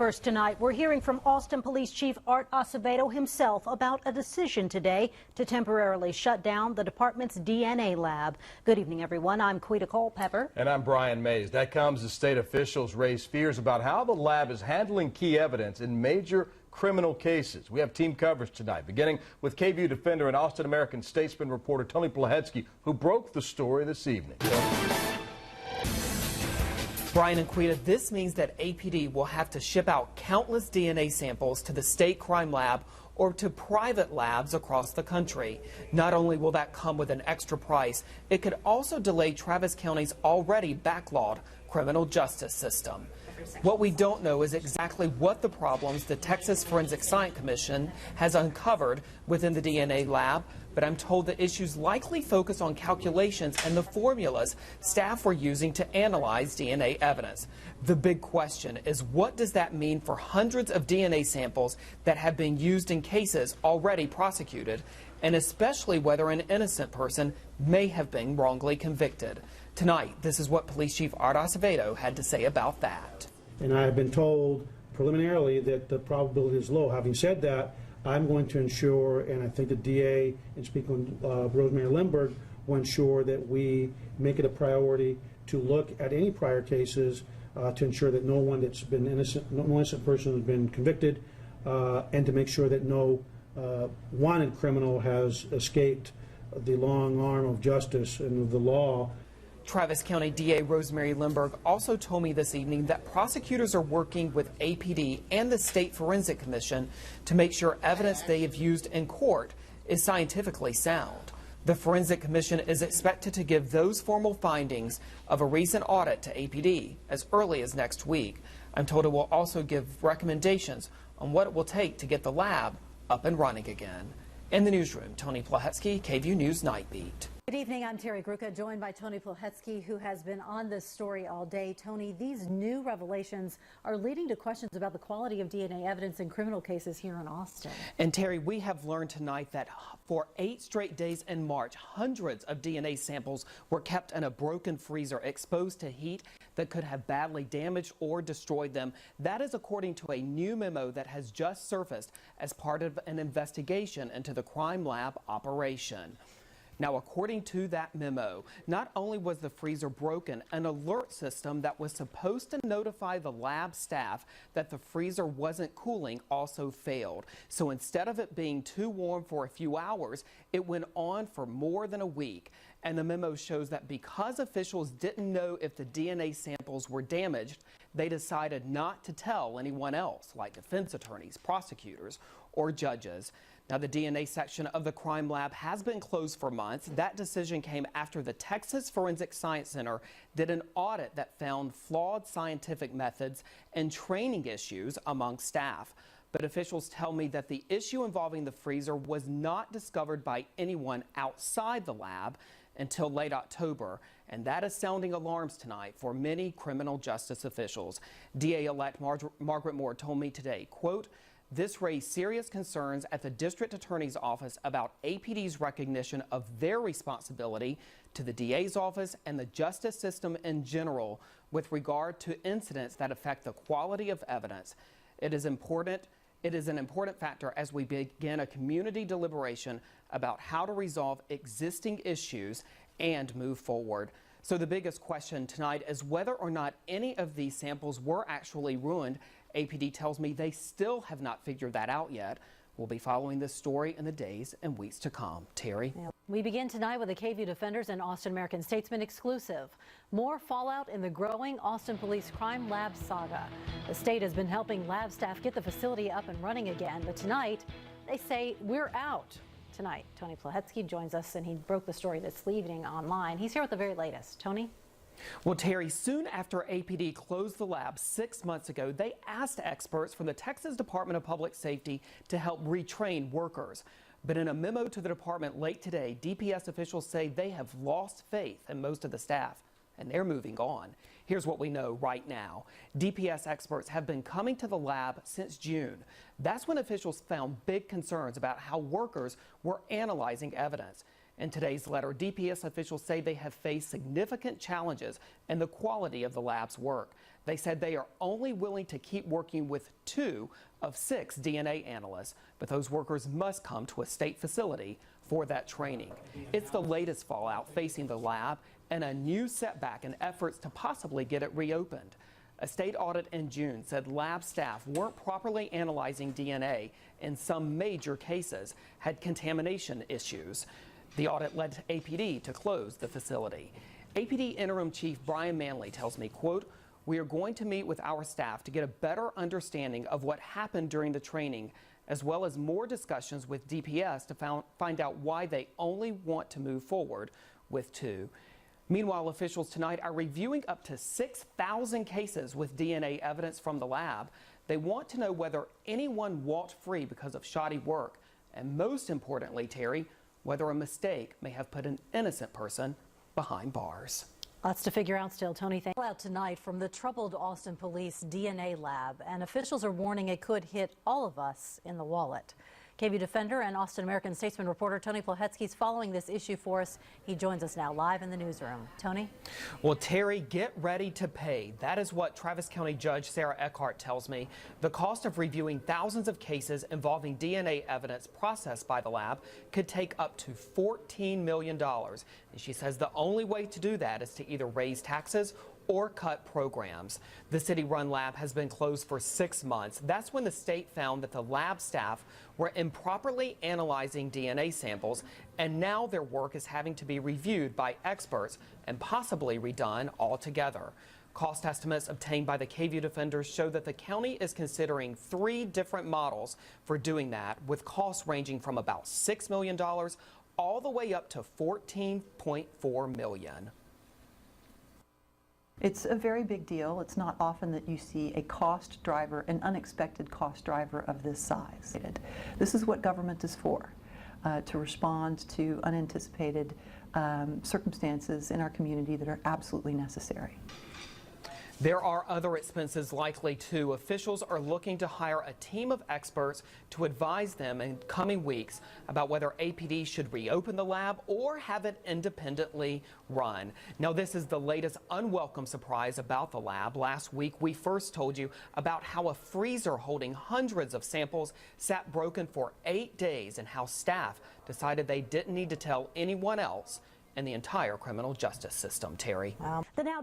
First tonight, we're hearing from Austin Police Chief Art Acevedo himself about a decision today to temporarily shut down the department's DNA lab. Good evening, everyone. I'm Quita Culpepper. And I'm Brian Mays. That comes as state officials raise fears about how the lab is handling key evidence in major criminal cases. We have team coverage tonight, beginning with KVUE Defender and Austin American-Statesman reporter Tony Plahetsky, who broke the story this evening. Brian and Quita, this means that APD will have to ship out countless DNA samples to the state crime lab or to private labs across the country. Not only will that come with an extra price, it could also delay Travis County's already backlogged criminal justice system. What we don't know is exactly what the problems the Texas Forensic Science Commission has uncovered within the DNA lab, but I'm told the issues likely focus on calculations and the formulas staff were using to analyze DNA evidence. The big question is, what does that mean for hundreds of DNA samples that have been used in cases already prosecuted, and especially whether an innocent person may have been wrongly convicted? Tonight, this is what Police Chief Art Acevedo had to say about that. And I have been told preliminarily that the probability is low. Having said that, I'm going to ensure, and I think the DA, and speaking on Rosemary Lindberg, will ensure that we make it a priority to look at any prior cases to ensure that no one that's been innocent, no innocent person has been convicted, and to make sure that no wanted criminal has escaped the long arm of justice and of the law. Travis County DA Rosemary Lindberg also told me this evening that prosecutors are working with APD and the State Forensic Commission to make sure evidence they have used in court is scientifically sound. The Forensic Commission is expected to give those formal findings of a recent audit to APD as early as next week. I'm told it will also give recommendations on what it will take to get the lab up and running again. In the newsroom, Tony Plahetsky, KVUE News Night Beat. Good evening, I'm Terry Gruca, joined by Tony Plahetsky, who has been on this story all day. Tony, these new revelations are leading to questions about the quality of DNA evidence in criminal cases here in Austin. And Terry, we have learned tonight that for 8 straight days in March, hundreds of DNA samples were kept in a broken freezer, exposed to heat that could have badly damaged or destroyed them. That is according to a new memo that has just surfaced as part of an investigation into the crime lab operation. Now, according to that memo, not only was the freezer broken, an alert system that was supposed to notify the lab staff that the freezer wasn't cooling also failed. So instead of it being too warm for a few hours, it went on for more than a week. And the memo shows that because officials didn't know if the DNA samples were damaged, they decided not to tell anyone else, like defense attorneys, prosecutors, or judges. Now, the DNA section of the crime lab has been closed for months. That decision came after the Texas Forensic Science Center did an audit that found flawed scientific methods and training issues among staff. But officials tell me that the issue involving the freezer was not discovered by anyone outside the lab until late October, and that is sounding alarms tonight for many criminal justice officials. DA-elect Margaret Moore told me today, quote, "This raised serious concerns at the district attorney's office about APD's recognition of their responsibility to the DA's office and the justice system in general with regard to incidents that affect the quality of evidence. It is an important factor as we begin a community deliberation about how to resolve existing issues and move forward." So the biggest question tonight is whether or not any of these samples were actually ruined. APD tells me they still have not figured that out yet. We'll be following this story in the days and weeks to come. Terry? We begin tonight with a KVUE Defenders and Austin American-Statesman exclusive. More fallout in the growing Austin Police Crime Lab saga. The state has been helping lab staff get the facility up and running again, but tonight they say we're out. Tonight, Tony Plahetsky joins us, and he broke the story this evening online. He's here with the very latest. Tony? Well, Terry, soon after APD closed the lab 6 months ago, they asked experts from the Texas Department of Public Safety to help retrain workers. But in a memo to the department late today, DPS officials say they have lost faith in most of the staff, and they're moving on. Here's what we know right now. DPS experts have been coming to the lab since June. That's when officials found big concerns about how workers were analyzing evidence. In today's letter, DPS officials say they have faced significant challenges in the quality of the lab's work. They said they are only willing to keep working with 2 of 6 DNA analysts, but those workers must come to a state facility for that training. It's the latest fallout facing the lab and a new setback in efforts to possibly get it reopened. A state audit in June said lab staff weren't properly analyzing DNA in some major cases, had contamination issues. The audit led APD to close the facility. APD Interim Chief Brian Manley tells me, quote, "We are going to meet with our staff to get a better understanding of what happened during the training, as well as more discussions with DPS to find out why they only want to move forward with 2. Meanwhile, officials tonight are reviewing up to 6,000 cases with DNA evidence from the lab. They want to know whether anyone walked free because of shoddy work, and most importantly, Terry, whether a mistake may have put an innocent person behind bars. Lots to figure out still. Tony, thank you. Out tonight from the troubled Austin Police DNA lab, and officials are warning it could hit all of us in the wallet. KVUE Defender and Austin American Statesman reporter Tony Plahetsky is following this issue for us. He joins us now live in the newsroom. Tony? Well, Terry, get ready to pay. That is what Travis County Judge Sarah Eckhart tells me. The cost of reviewing thousands of cases involving DNA evidence processed by the lab could take up to $14 million. And she says the only way to do that is to either raise taxes or cut programs. The city-run lab has been closed for 6 months. That's when the state found that the lab staff were improperly analyzing DNA samples, and now their work is having to be reviewed by experts and possibly redone altogether. Cost estimates obtained by the KVUE Defenders show that the county is considering 3 different models for doing that, with costs ranging from about $6 million all the way up to $14.4 million. It's a very big deal. It's not often that you see a cost driver, an unexpected cost driver of this size. This is what government is for, to respond to unanticipated circumstances in our community that are absolutely necessary. There are other expenses likely too. Officials are looking to hire a team of experts to advise them in coming weeks about whether APD should reopen the lab or have it independently run. Now, this is the latest unwelcome surprise about the lab. Last week, we first told you about how a freezer holding hundreds of samples sat broken for 8 days and how staff decided they didn't need to tell anyone else in the entire criminal justice system. Terry. The now